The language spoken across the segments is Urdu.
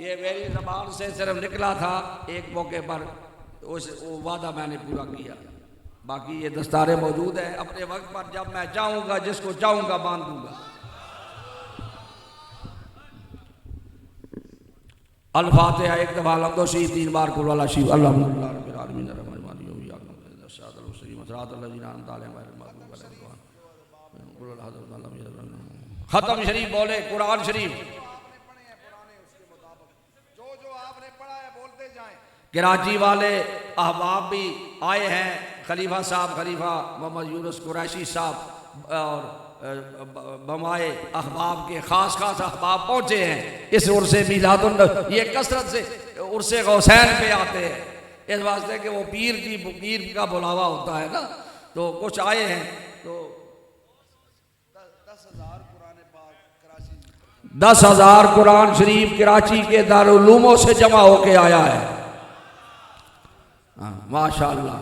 یہ میری زبان سے صرف نکلا تھا ایک موقع پر، وہ وعدہ میں نے پورا کیا، باقی یہ دستاریں موجود ہیں، اپنے وقت پر جب میں چاہوں گا جس کو چاہوں گا باندھ دوں گا۔ الفاتحہ ایک دفعہ الحمد شریف 3 بار قل واللہ شریف الحمدللہ رب العالمین الرحمن الرحیم صراط المستقیم صراط الذین انعمت علیہم غیر المغضوب علیہم۔ ختم شریف بولے، قرآن شریف کراچی والے احباب بھی آئے ہیں، خلیفہ صاحب خلیفہ محمد یونس قریشی صاحب اور بمائے احباب کے خاص احباب پہنچے ہیں اس عرص میلاد النبی۔ یہ کثرت سے عرص غوثین پہ آتے ہیں اس واسطے کہ وہ پیر کا بلاوا ہوتا ہے نا، تو کچھ آئے ہیں، تو 10,000 قرآن شریف کراچی کے دارالعلوموں سے جمع ہو کے آیا ہے۔ ماشاءاللہ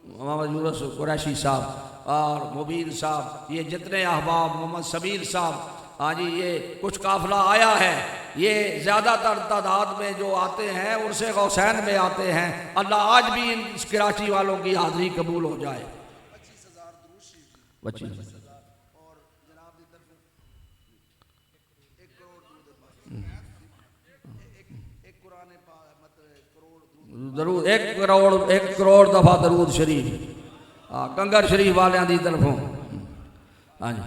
محمد یونس قریشی صاحب اور مبین صاحب، یہ جتنے احباب، محمد سمیر صاحب، ہاں جی، یہ کچھ قافلہ آیا ہے، یہ زیادہ تر تعداد میں جو آتے ہیں عرص غوثین میں آتے ہیں۔ اللہ آج بھی ان کراچی والوں کی حاضری قبول ہو جائے۔ 25,000 درود، 1 کروڑ دفعہ درود شریف کنگر شریف والیاں دی طرفوں۔ ہاں جی،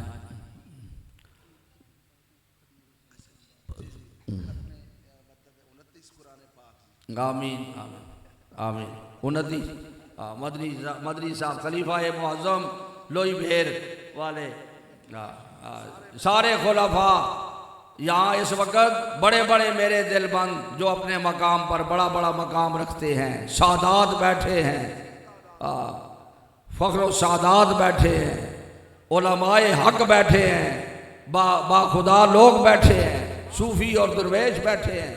آمین آمین۔ 29 مدنی صاحب خلیفہ معظم لوئی بھیر والے، سارے خلفاء یہاں اس وقت بڑے بڑے میرے دل بند جو اپنے مقام پر بڑا مقام رکھتے ہیں، سادات بیٹھے ہیں، فخر و سادات بیٹھے ہیں، علماء حق بیٹھے ہیں، با خدا لوگ بیٹھے ہیں، صوفی اور درویش بیٹھے ہیں۔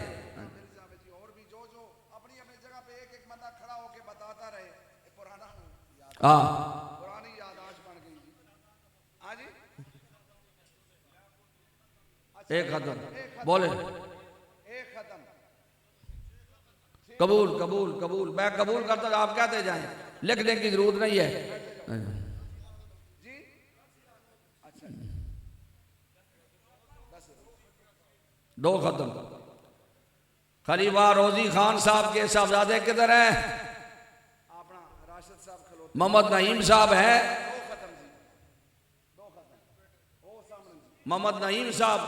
ایک ختم بولے، قبول قبول قبول، میں قبول کرتا ہوں، آپ کہتے جائیں، لکھنے کی ضرورت نہیں ہے۔ 2 ختم۔ خلیفہ روزی خان صاحب کے صاحبزادے کدھر ہیں؟ محمد نعیم صاحب ہیں، محمد نعیم صاحب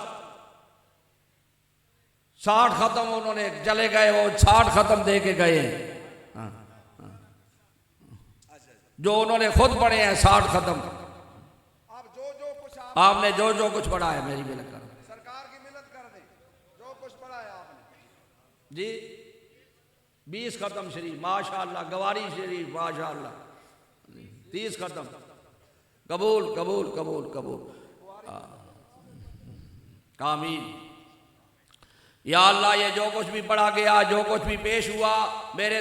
60 ختم انہوں نے چلے گئے، وہ 60 ختم دے کے گئے، جو انہوں نے خود پڑھے ہیں 60 ختم۔ آپ نے جو کچھ پڑھا ہے میری ملت کر سرکار کی ملت کر دیں، جو کچھ پڑھا ہے آپ نے جی۔ 20 ختم شریف ماشاءاللہ، گواری شریف ماشاءاللہ، 30 ختم، قبول قبول قبول قبول، آمین۔ یا اللہ یہ جو کچھ بھی پڑھا گیا، جو کچھ بھی پیش ہوا میرے